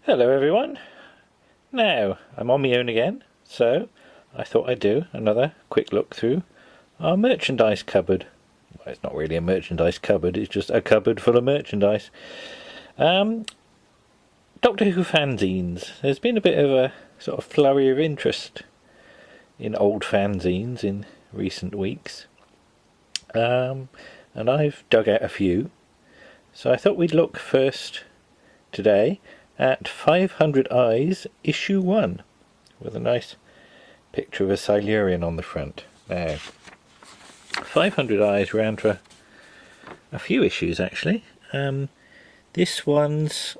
Hello everyone. Now, I'm on my own again, so I thought I'd do another quick look through our merchandise cupboard. Well, it's not really a merchandise cupboard, it's just a cupboard full of merchandise. Doctor Who fanzines. There's been a bit of a sort of flurry of interest in old fanzines in recent weeks. And I've dug out a few. So I thought we'd look first today at 500 Eyes issue 1 with a nice picture of a Silurian on the front. Now, 500 Eyes ran for a few issues actually. This one's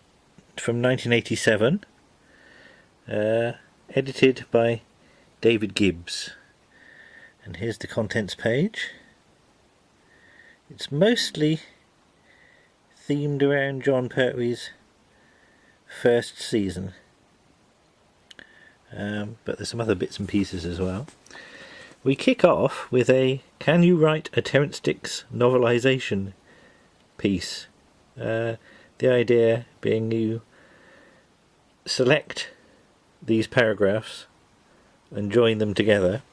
from 1987, edited by David Gibbs, and here's the contents page. It's mostly themed around John Pertwee's first season, but there's some other bits and pieces as well. We kick off with a "Can you write a Terrance Dicks novelisation" piece. The idea being you select these paragraphs and join them together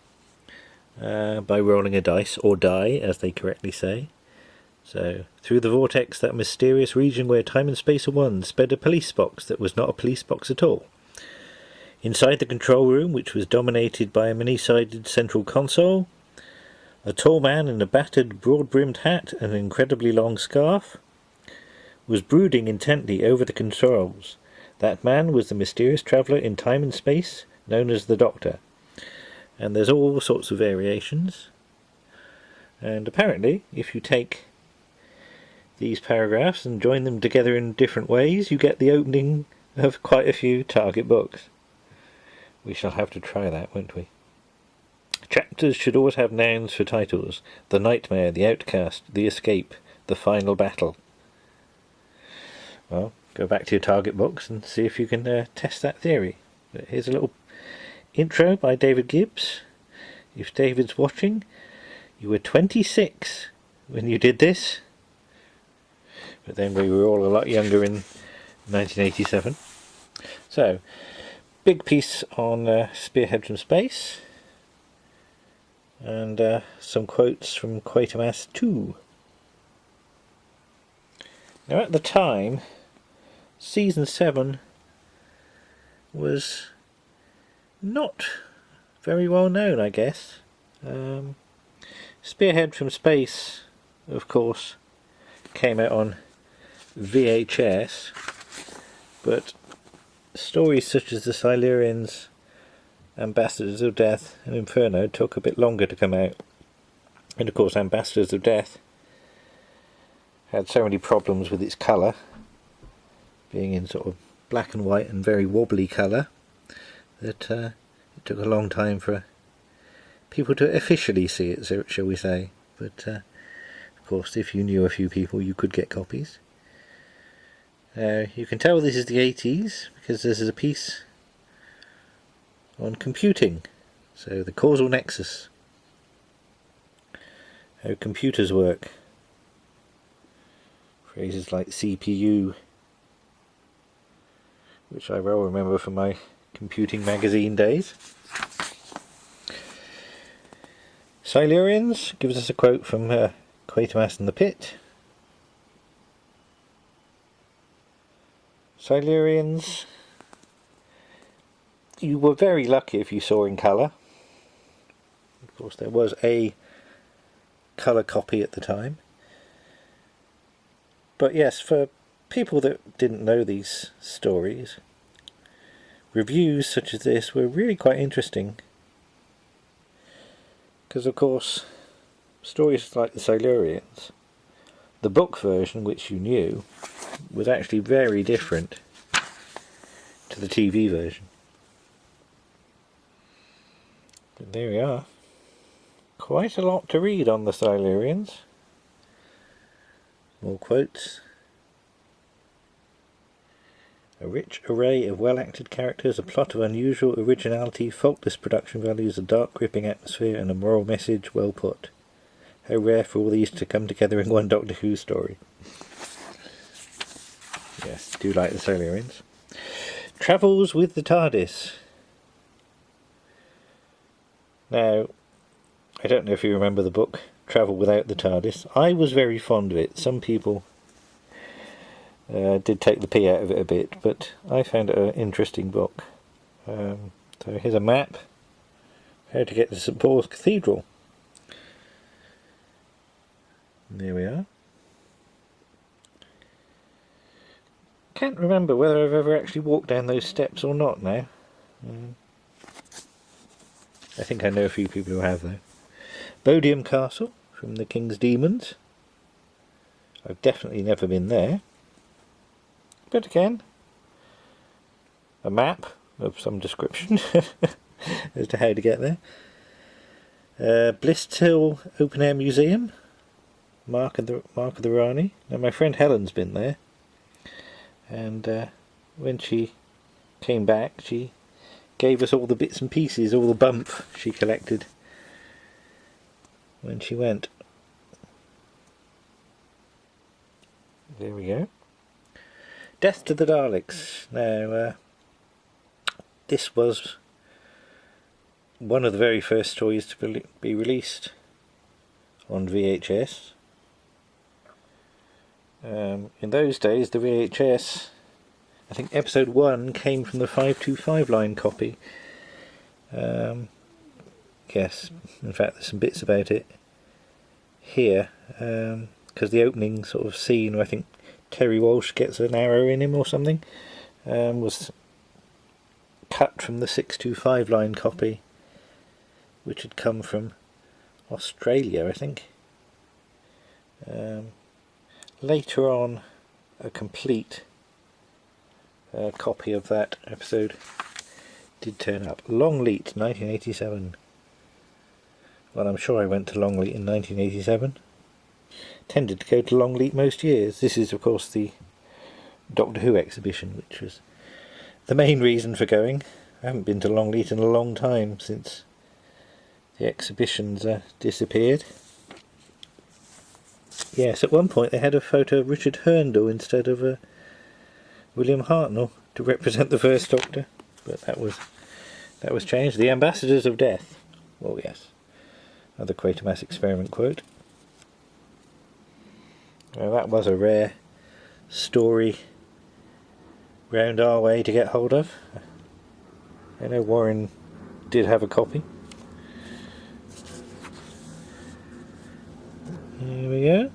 by rolling a dice, or die as they correctly say. So, through the vortex, that mysterious region where time and space are one, sped a police box that was not a police box at all. Inside the control room, which was dominated by a many-sided central console, a tall man in a battered, broad-brimmed hat and an incredibly long scarf was brooding intently over the controls. That man was the mysterious traveller in time and space, known as the Doctor. And there's all sorts of variations. And apparently, if you take these paragraphs and join them together in different ways, you get the opening of quite a few Target books. We shall have to try that, won't we? Chapters should always have nouns for titles: the nightmare, the outcast, the escape, the final battle. Well, go back to your Target books and see if you can test that theory. But here's a little intro by David Gibbs. If David's watching, you were 26 when you did this. But then we were all a lot younger in 1987. So, big piece on Spearhead from Space, and some quotes from Quatermass 2. Now at the time, Season 7 was not very well known, I guess. Spearhead from Space, of course, came out on VHS, but stories such as the Silurians, Ambassadors of Death and Inferno took a bit longer to come out. And of course Ambassadors of Death had so many problems with its colour, being in sort of black and white and very wobbly colour, that it took a long time for people to officially see it, shall we say. But of course, if you knew a few people, you could get copies. You can tell this is the 80s because this is a piece on computing, so the causal nexus, how computers work, phrases like CPU, which I well remember from my computing magazine days. Silurians gives us a quote from Quatermass in the Pit. Silurians, you were very lucky if you saw in colour. Of course there was a colour copy at the time. But yes, for people that didn't know these stories, reviews such as this were really quite interesting. Because of course, stories like the Silurians, the book version, which you knew, was actually very different to the TV version. But there we are. Quite a lot to read on the Silurians. More quotes. A rich array of well-acted characters, a plot of unusual originality, faultless production values, a dark, gripping atmosphere, and a moral message well put. How rare for all these to come together in one Doctor Who story. Yes, do like the Silurians. Travels with the TARDIS. Now, I don't know if you remember the book Travel Without the TARDIS. I was very fond of it. Some people did take the pee out of it a bit, but I found it an interesting book. So here's a map. How to get to St Paul's Cathedral. There we are. Can't remember whether I've ever actually walked down those steps or not now. I think I know a few people who have though. Bodiam Castle from the King's Demons. I've definitely never been there. But again, a map of some description as to how to get there. Blisthill Open Air Museum. Mark of the Rani. Now my friend Helen's been there. And when she came back, she gave us all the bits and pieces, all the bump she collected when she went. There we go. Death to the Daleks. Now, this was one of the very first stories to be released on VHS. In those days, the VHS, I think episode 1 came from the 525 line copy. Yes, in fact there's some bits about it here, because the opening sort of scene where I think Terry Walsh gets an arrow in him or something, was cut from the 625 line copy, which had come from Australia, I think. Later on, a complete copy of that episode did turn up. Longleat, 1987. Well, I'm sure I went to Longleat in 1987. Tended to go to Longleat most years. This is, of course, the Doctor Who exhibition, which was the main reason for going. I haven't been to Longleat in a long time since the exhibitions disappeared. Yes, at one point they had a photo of Richard Herndon instead of William Hartnell to represent the first Doctor, but that was changed. The Ambassadors of Death. Oh yes, another Quatermass Experiment quote. Well, that was a rare story round our way to get hold of. I know Warren did have a copy. Here we go.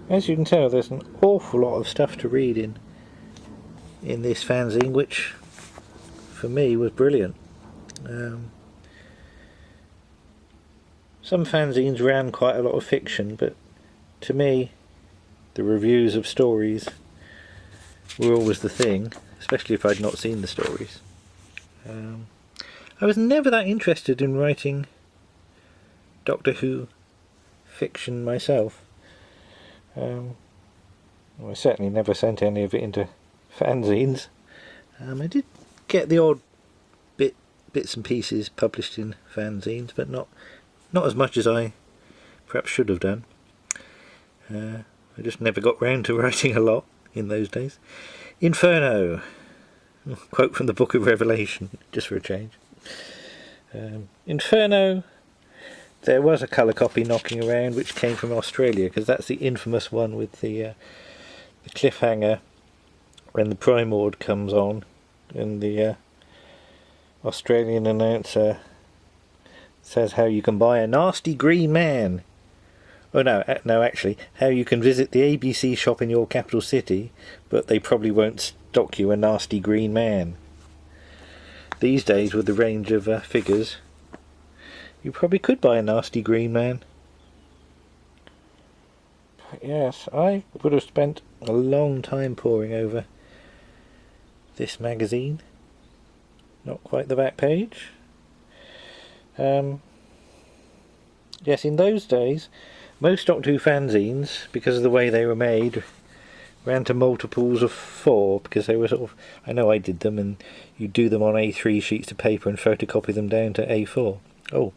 As you can tell, there's an awful lot of stuff to read in this fanzine, which for me was brilliant. Some fanzines ran quite a lot of fiction, but to me the reviews of stories were always the thing, especially if I'd not seen the stories. I was never that interested in writing Doctor Who fiction myself. Well, I certainly never sent any of it into fanzines. I did get the odd bits and pieces published in fanzines, but not as much as I perhaps should have done. I just never got round to writing a lot in those days. Inferno, quote from the Book of Revelation, just for a change. Inferno, there was a colour copy knocking around which came from Australia, because that's the infamous one with the cliffhanger when the Primord comes on and the Australian announcer says how you can buy a nasty green man. Oh no, actually, how you can visit the ABC shop in your capital city, but they probably won't stock you a nasty green man. These days, with the range of figures, you probably could buy a nasty green man. But yes, I would have spent a long time poring over this magazine. Not quite the back page. Yes, in those days, most Doctor Who fanzines, because of the way they were made, ran to multiples of 4, because they were sort of, I know I did them, and you do them on A3 sheets of paper and photocopy them down to A4. Oh,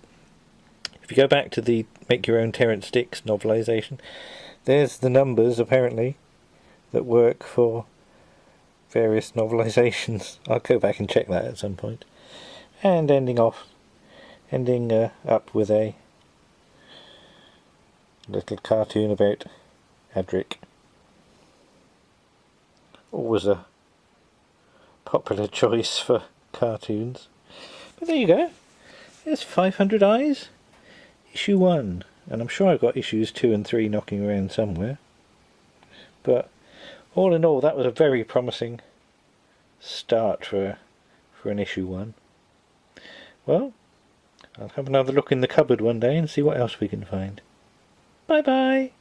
if you go back to the Make Your Own Terrance Dicks novelisation, there's the numbers, apparently, that work for various novelisations. I'll go back and check that at some point. And ending up with a little cartoon about Adric. Always a popular choice for cartoons. But there you go. There's 500 Eyes, issue 1. And I'm sure I've got issues 2 and 3 knocking around somewhere. But all in all, that was a very promising start for an issue 1. Well, I'll have another look in the cupboard one day and see what else we can find. Bye bye!